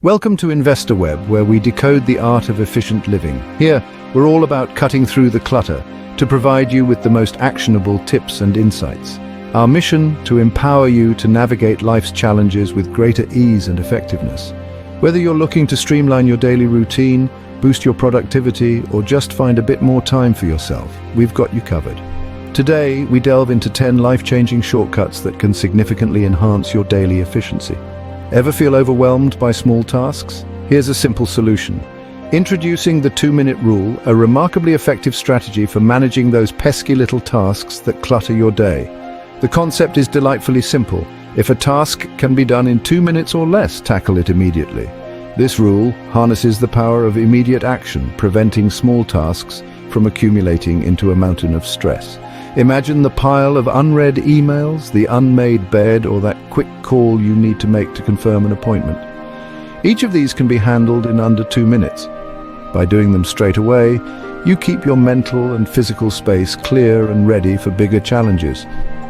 Welcome to InvestorWeb, where we decode the art of efficient living. Here, we're all about cutting through the clutter to provide you with the most actionable tips and insights. Our mission: to empower you to navigate life's challenges with greater ease and effectiveness. Whether you're looking to streamline your daily routine, boost your productivity, or just find a bit more time for yourself, we've got you covered. Today, we delve into 10 life-changing shortcuts that can significantly enhance your daily efficiency. Ever feel overwhelmed by small tasks? Here's a simple solution. Introducing the 2-minute rule, a remarkably effective strategy for managing those pesky little tasks that clutter your day. The concept is delightfully simple. If a task can be done in 2 minutes or less, tackle it immediately. This rule harnesses the power of immediate action, preventing small tasks from accumulating into a mountain of stress. Imagine the pile of unread emails, the unmade bed, or that quick call you need to make to confirm an appointment. Each of these can be handled in under 2 minutes. By doing them straight away, you keep your mental and physical space clear and ready for bigger challenges.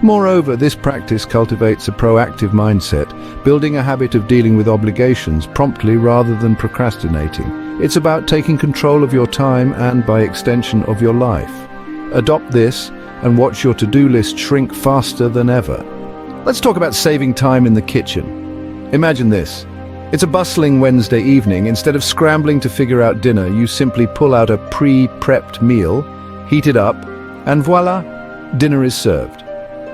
Moreover, this practice cultivates a proactive mindset, building a habit of dealing with obligations promptly rather than procrastinating. It's about taking control of your time and, by extension, of your life. Adopt this and watch your to-do list shrink faster than ever. Let's talk about saving time in the kitchen. Imagine this. It's a bustling Wednesday evening. Instead of scrambling to figure out dinner, you simply pull out a pre-prepped meal, heat it up, and voila, dinner is served.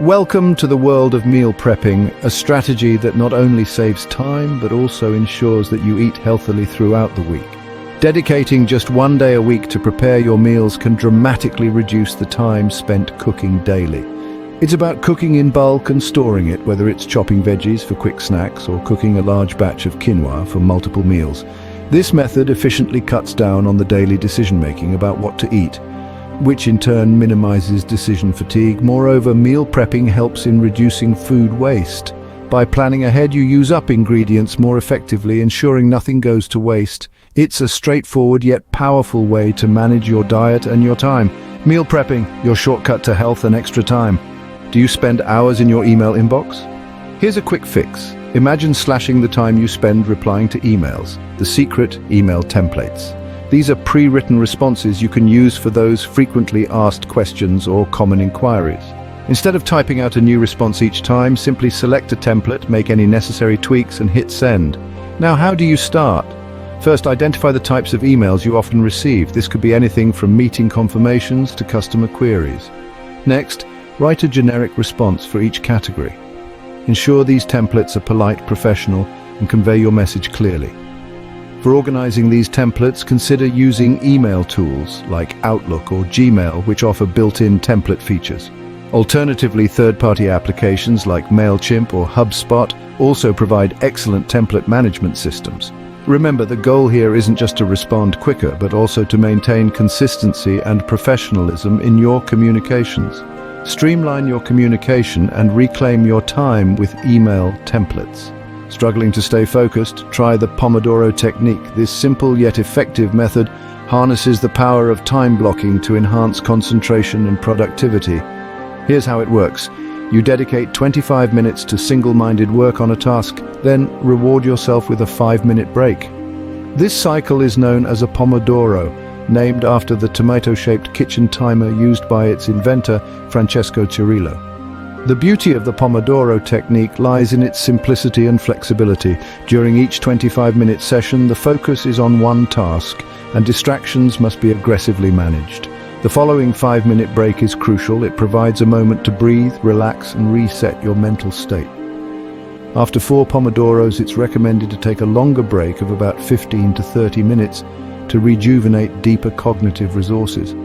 Welcome to the world of meal prepping, a strategy that not only saves time but also ensures that you eat healthily throughout the week. Dedicating just 1 day a week to prepare your meals can dramatically reduce the time spent cooking daily. It's about cooking in bulk and storing it, whether it's chopping veggies for quick snacks or cooking a large batch of quinoa for multiple meals. This method efficiently cuts down on the daily decision-making about what to eat, which in turn minimizes decision fatigue. Moreover, meal prepping helps in reducing food waste. By planning ahead, you use up ingredients more effectively, ensuring nothing goes to waste. It's a straightforward yet powerful way to manage your diet and your time. Meal prepping, your shortcut to health and extra time. Do you spend hours in your email inbox? Here's a quick fix. Imagine slashing the time you spend replying to emails, the secret email templates. These are pre-written responses you can use for those frequently asked questions or common inquiries. Instead of typing out a new response each time, simply select a template, make any necessary tweaks, and hit send. Now, how do you start? First, identify the types of emails you often receive. This could be anything from meeting confirmations to customer queries. Next, write a generic response for each category. Ensure these templates are polite, professional, and convey your message clearly. For organizing these templates, consider using email tools like Outlook or Gmail, which offer built-in template features. Alternatively, third-party applications like MailChimp or HubSpot also provide excellent template management systems. Remember, the goal here isn't just to respond quicker, but also to maintain consistency and professionalism in your communications. Streamline your communication and reclaim your time with email templates. Struggling to stay focused? Try the Pomodoro technique. This simple yet effective method harnesses the power of time blocking to enhance concentration and productivity. Here's how it works. You dedicate 25 minutes to single-minded work on a task, then reward yourself with a 5-minute break. This cycle is known as a Pomodoro, named after the tomato-shaped kitchen timer used by its inventor, Francesco Cirillo. The beauty of the Pomodoro technique lies in its simplicity and flexibility. During each 25-minute session, the focus is on one task, and distractions must be aggressively managed. The following 5-minute break is crucial. It provides a moment to breathe, relax, and reset your mental state. After 4 Pomodoros, it's recommended to take a longer break of about 15 to 30 minutes to rejuvenate deeper cognitive resources.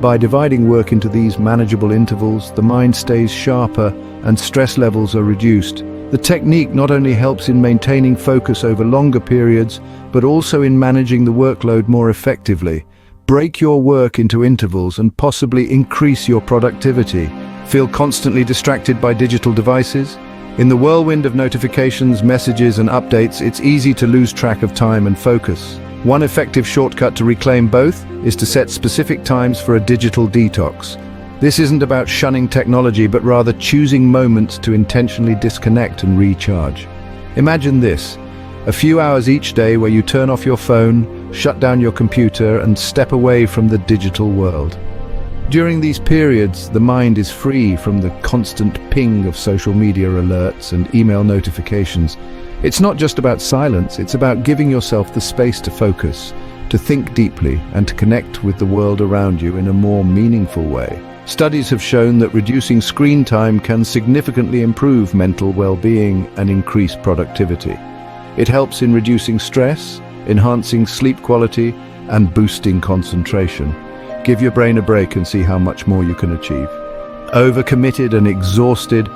By dividing work into these manageable intervals, the mind stays sharper and stress levels are reduced. The technique not only helps in maintaining focus over longer periods, but also in managing the workload more effectively. Break your work into intervals and possibly increase your productivity. Feel constantly distracted by digital devices? In the whirlwind of notifications, messages, and updates, it's easy to lose track of time and focus. One effective shortcut to reclaim both is to set specific times for a digital detox. This isn't about shunning technology, but rather choosing moments to intentionally disconnect and recharge. Imagine this: A few hours each day where you turn off your phone, shut down your computer, and step away from the digital world. During these periods, the mind is free from the constant ping of social media alerts and email notifications. It's not just about silence, it's about giving yourself the space to focus, to think deeply, and to connect with the world around you in a more meaningful way. Studies have shown that reducing screen time can significantly improve mental well-being and increase productivity. It helps in reducing stress, enhancing sleep quality, and boosting concentration. Give your brain a break and see how much more you can achieve. Overcommitted and exhausted.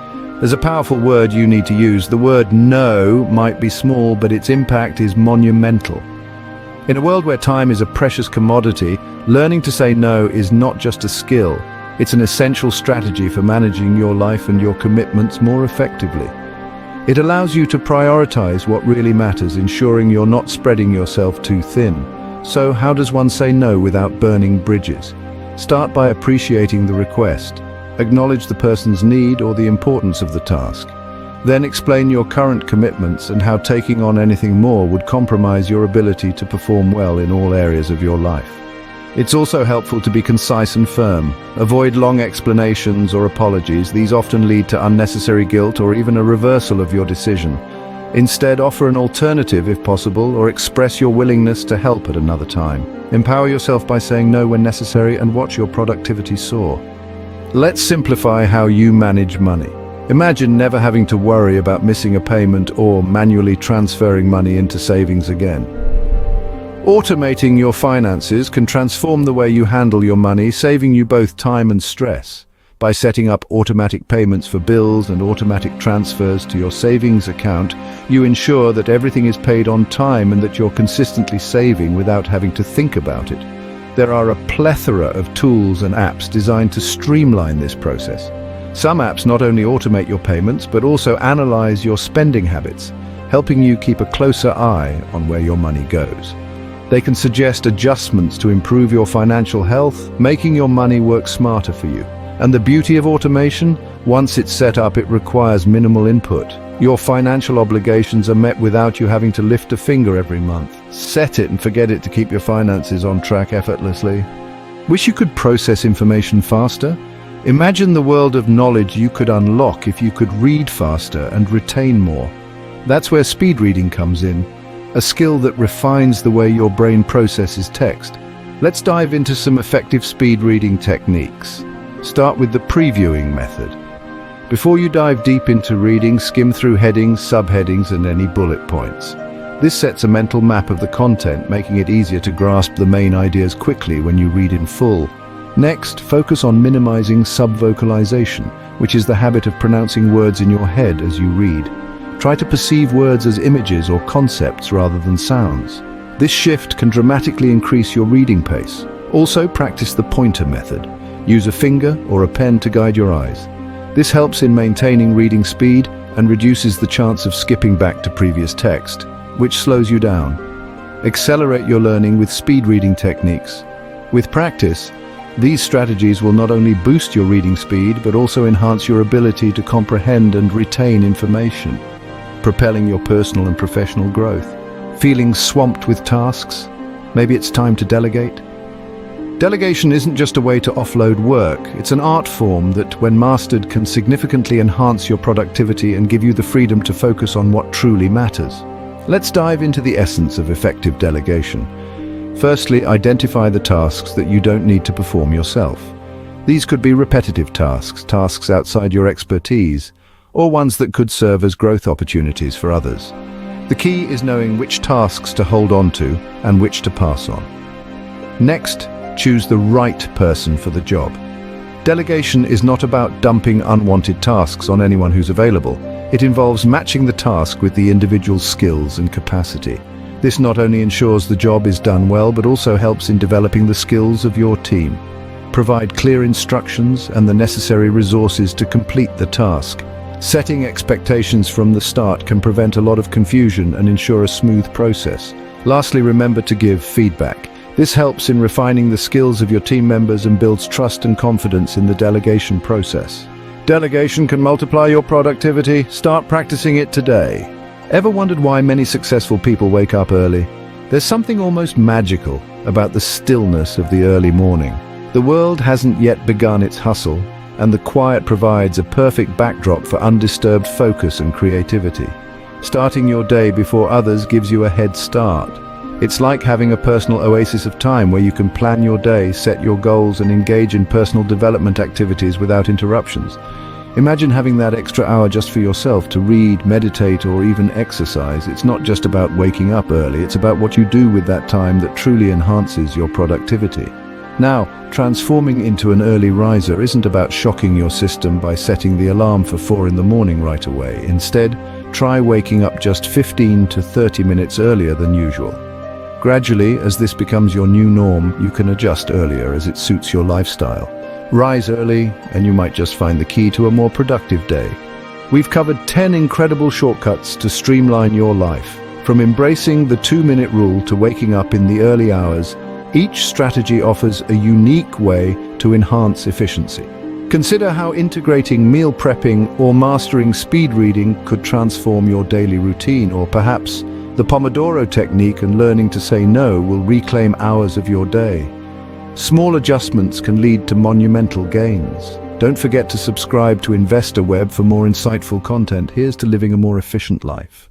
There's a powerful word you need to use. The word no might be small, but its impact is monumental. In a world where time is a precious commodity, learning to say no is not just a skill. It's an essential strategy for managing your life and your commitments more effectively. It allows you to prioritize what really matters, ensuring you're not spreading yourself too thin. So, how does one say no without burning bridges? Start by appreciating the request. Acknowledge the person's need or the importance of the task. Then explain your current commitments and how taking on anything more would compromise your ability to perform well in all areas of your life. It's also helpful to be concise and firm. Avoid long explanations or apologies. These often lead to unnecessary guilt or even a reversal of your decision. Instead, offer an alternative if possible, or express your willingness to help at another time. Empower yourself by saying no when necessary and watch your productivity soar. Let's simplify how you manage money. Imagine never having to worry about missing a payment or manually transferring money into savings again. Automating your finances can transform the way you handle your money, saving you both time and stress. By setting up automatic payments for bills and automatic transfers to your savings account, you ensure that everything is paid on time and that you're consistently saving without having to think about it. There are a plethora of tools and apps designed to streamline this process. Some apps not only automate your payments, but also analyze your spending habits, helping you keep a closer eye on where your money goes. They can suggest adjustments to improve your financial health, making your money work smarter for you. And the beauty of automation, once it's set up, it requires minimal input. Your financial obligations are met without you having to lift a finger every month. Set it and forget it to keep your finances on track effortlessly. Wish you could process information faster? Imagine the world of knowledge you could unlock if you could read faster and retain more. That's where speed reading comes in, a skill that refines the way your brain processes text. Let's dive into some effective speed reading techniques. Start with the previewing method. Before you dive deep into reading, skim through headings, subheadings, and any bullet points. This sets a mental map of the content, making it easier to grasp the main ideas quickly when you read in full. Next, focus on minimizing subvocalization, which is the habit of pronouncing words in your head as you read. Try to perceive words as images or concepts rather than sounds. This shift can dramatically increase your reading pace. Also, practice the pointer method. Use a finger or a pen to guide your eyes. This helps in maintaining reading speed and reduces the chance of skipping back to previous text, which slows you down. Accelerate your learning with speed reading techniques. With practice, these strategies will not only boost your reading speed, but also enhance your ability to comprehend and retain information, propelling your personal and professional growth. Feeling swamped with tasks? Maybe it's time to delegate? Delegation isn't just a way to offload work, it's an art form that, when mastered, can significantly enhance your productivity and give you the freedom to focus on what truly matters. Let's dive into the essence of effective delegation. Firstly, identify the tasks that you don't need to perform yourself. These could be repetitive tasks, tasks outside your expertise, or ones that could serve as growth opportunities for others. The key is knowing which tasks to hold on to and which to pass on. Next, choose the right person for the job. Delegation is not about dumping unwanted tasks on anyone who's available. It involves matching the task with the individual's skills and capacity. This not only ensures the job is done well, but also helps in developing the skills of your team. Provide clear instructions and the necessary resources to complete the task. Setting expectations from the start can prevent a lot of confusion and ensure a smooth process. Lastly, remember to give feedback. This helps in refining the skills of your team members and builds trust and confidence in the delegation process. Delegation can multiply your productivity. Start practicing it today. Ever wondered why many successful people wake up early? There's something almost magical about the stillness of the early morning. The world hasn't yet begun its hustle, and the quiet provides a perfect backdrop for undisturbed focus and creativity. Starting your day before others gives you a head start. It's like having a personal oasis of time where you can plan your day, set your goals, and engage in personal development activities without interruptions. Imagine having that extra hour just for yourself to read, meditate, or even exercise. It's not just about waking up early, it's about what you do with that time that truly enhances your productivity. Now, transforming into an early riser isn't about shocking your system by setting the alarm for 4 in the morning right away. Instead, try waking up just 15 to 30 minutes earlier than usual. Gradually, as this becomes your new norm, you can adjust earlier as it suits your lifestyle. Rise early, and you might just find the key to a more productive day. We've covered 10 incredible shortcuts to streamline your life. From embracing the 2-minute rule to waking up in the early hours, each strategy offers a unique way to enhance efficiency. Consider how integrating meal prepping or mastering speed reading could transform your daily routine, or perhaps the Pomodoro technique and learning to say no will reclaim hours of your day. Small adjustments can lead to monumental gains. Don't forget to subscribe to InvestorWeb for more insightful content. Here's to living a more efficient life.